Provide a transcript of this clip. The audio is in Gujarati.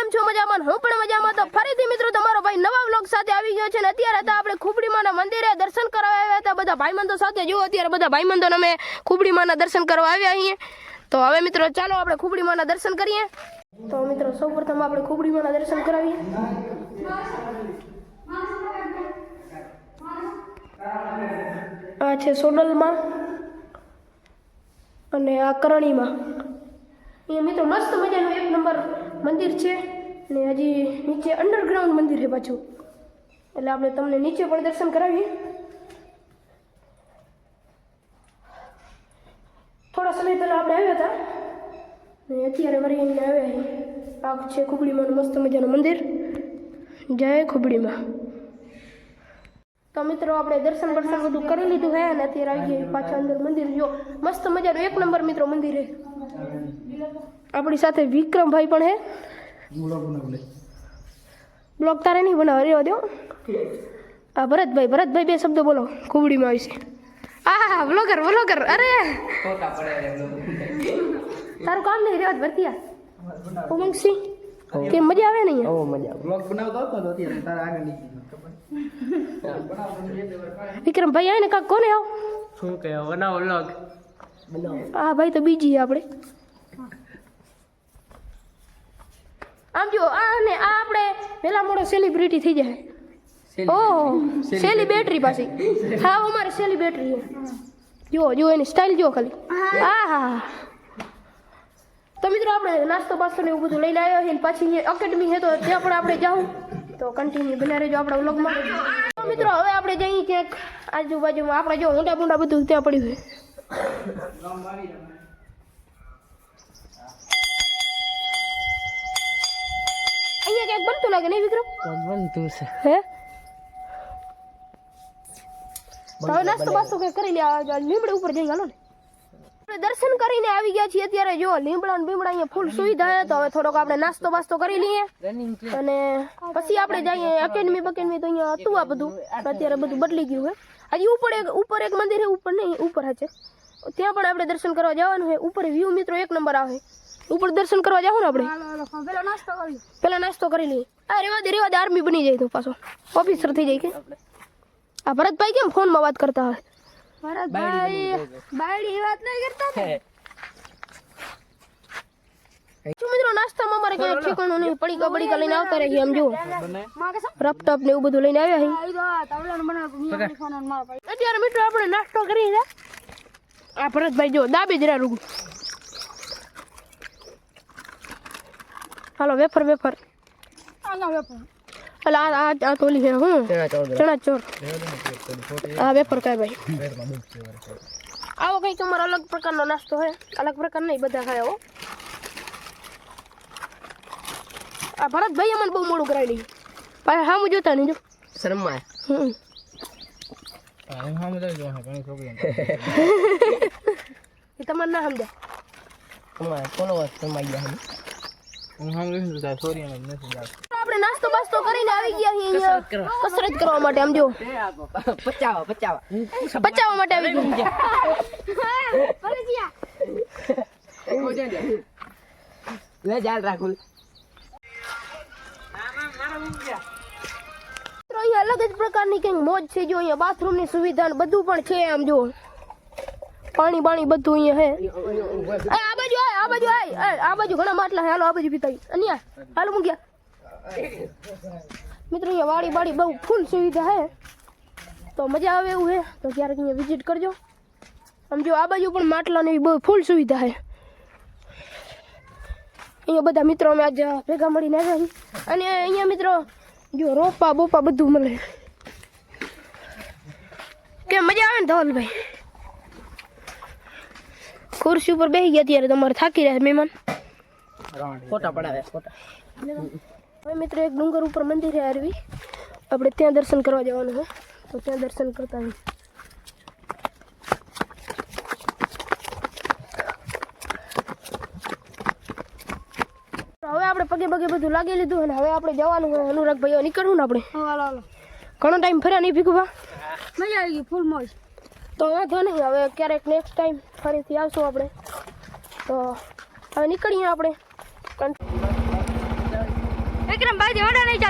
કેમ છો? મજામાં? હું પણ મજામાં. તો ફરીથી મિત્રો તમારો ભાઈ નવા વ્લોગ સાથે આવી ગયો છે ને અત્યારે હતા આપણે ખુબડીમાના મંદિરે દર્શન કરવા આવ્યા હતા બધા ભાઈબંધો સાથે. જો અત્યારે બધા ભાઈબંધોને અમે ખુબડીમાના દર્શન કરવા આવ્યા અહીંયા. તો હવે મિત્રો ચાલો આપણે ખુબડીમાના દર્શન કરીએ. તો મિત્રો સૌપ્રથમ આપણે ખુબડીમાના દર્શન કરાવીએ. આ છે સોડલમાં અને આ કરણીમાં. અહીંયા મિત્રો મસ્ત મજાનું એક નંબર મંદિર છે ને હજી નીચે અંડરગ્રાઉન્ડ મંદિર છે પાછું, એટલે આપણે તમને નીચે પણ દર્શન કરાવીએ. થોડા સમય પહેલાં આપણે આવ્યા હતા ને અત્યારે વળી એને આવ્યા. આ છે ખુબડીમાનું મસ્ત મજાનું મંદિર. જય ખુબડીમાં. તો મિત્રો આપણે દર્શન બધું કરી લીધું હે અને અત્યારે આવી ગયા પાછા અંદર મંદિર. જો મસ્ત મજાનું એક નંબર મિત્રો મંદિર હે. આપણી સાથે વિક્રમભાઈ પણ હે. બ્લોગ તારે નહીં બનાવ રેવા દો. આ ભરતભાઈ બે શબ્દો બોલો ખુબડીમાં આવી છે. હા વ્લોગર. અરે તારું કામ નહીં રેવા ભરતિયા ઉમંગસિંહ કે મજા આવે નહીં? વિક્રમભાઈ આવે ને કાક કોને આવ શું કહે બનાવો વ્લોગ. હા ભાઈ તો બીજી આપણે આમ જો આ આપણે પેલા મોડો સેલિબ્રિટી થઈ જાય. ઓહ સેલી બેટરી પાછી. હા અમારે સેલી બેટરી છે. જો એની સ્ટાઇલ જો ખાલી. હા તો મિત્રો આપણે નાસ્તો બાસ્તો ને એવું બધું લઈને આવ્યા છે. પાછી એકેડમી છે તો ત્યાં પણ આપણે જાઉં તો કન્ટિન્યુ બના રહેજો આપણા વ્લોગમાં. તો મિત્રો હવે આપણે જઈએ ક્યાંક આજુબાજુમાં. આપણે જો ઊંડા બુંડા બધું ત્યાં પડ્યું છે. અહીંયા ક્યાંક બનતું લાગે નહીં વિક્રમ? બનતું છે હે? તો હવે નાસ્તો બાસ્તો કઈ કરી લે. લીમડે ઉપર જઈ હાલો ને. આપણે દર્શન કરીને આવી ગયા છીએ અત્યારે. જો લીમડા ને બીમડા અહીંયા ફૂલ સુવિધા છે. તો હવે થોડોક આપણે નાસ્તો બાસ્તો કરી લઈએ અને પછી આપણે જઈએ એકેડમી તો અહીંયા હતું આ બધું. અત્યારે બધું બદલી ગયું છે. હજી ઉપર એક મંદિર છે. ઉપર નહીં ઉપર છે ત્યાં પણ આપણે દર્શન કરવા જવાનું છે. ઉપર વ્યૂ મિત્રો એક નંબર આવે. ઉપર દર્શન કરવા જાવ ને આપણે પેલા નાસ્તો કરી લઈએ. આ રેવા દે આર્મી બની જાય તો પાછો ઓફિસર થઈ જાય. કે આ ભરતભાઈ કેમ ફોનમાં વાત કરતા હોય? ભરતભાઈ બાયડી વાત નહીં કરતા ને. મિત્રો નાસ્તામાં અમારે કઈ ઠેકાણું નહીં. પડીકા લઈને આવતા રહી. આમ જો રપટપ ને એવું બધું લઈને આવ્યા. અત્યારે મિત્રો આપણે નાસ્તો કરી છે. આ ભરતભાઈ જો દાબી જ રહ્યા રૂગું. હાલો વેફર અલા આ તોલી છે. હું ચણા ચોર આ વેફર કાય ભાઈ. આવો કંઈક અમારો અલગ પ્રકારનો નાસ્તો છે. અલગ પ્રકાર નહીં બધા ખાય. આવો આ ભરતભાઈ અમને બહુ મોડું કરાવી દઈએ. પાછા સામું જોતા નહીં. જો શરમાય. તમારે ના સમજ્યા. આપણે નાસ્તો બાસ્તો કરીને આવી ગયા અહીંયા કસરત કરવા માટે. આમ જો પચાવવા માટે આવી ગયા. અહીંયા અલગ જ પ્રકારની કંઈક મોજ છે. જો અહીંયા બાથરૂમની સુવિધા બધું પણ છે. આમ જો પાણી બધું અહીંયા છે. આ બાજુ ઘણા માટલા છે. હાલો આ બાજુ પીતા અહીંયા હાલો મૂક્યા. મિત્રો અહીંયા વાડી બહુ ફૂલ સુવિધા છે. તો મજા આવે એવું છે તો ક્યારેક અહીંયા વિઝિટ કરજો. આમ જો આ બાજુ પણ માટલાની બહુ ફૂલ સુવિધા છે. અહીંયા બધા મિત્રો અમે આજે ભેગા મળીને આવ્યા છીએ. અને અહીંયા મિત્રો જો રોપા બોપા બધું મળે. કે મજા આવે ને ધવલભાઈ? ખુરશી ઉપર બેસી ગયા ત્યારે તમારે થાકી રહ્યા મહેમાન. ફોટા પડાવે હવે મિત્રો એક ડુંગર ઉપર મંદિર છે આરવી. આપણે ત્યાં દર્શન કરવા જવાનું છે તો ત્યાં દર્શન કરતા હોય. હવે આપણે પગે બધું લાગી લીધું અને હવે આપણે જવાનું હોય. અનુરાગભાઈઓ નીકળવું ને આપણે. ઘણો ટાઈમ ફર્યા નહીં ભીખુભા? મજા આવી ગઈ ફૂલ મોજ. તો વાંધો નહીં. હવે ક્યારેક નેક્સ્ટ ટાઈમ ફરીથી આવશું આપણે. તો હવે નીકળીએ આપણે. વિક્રમભાઈ ઓડા નહીં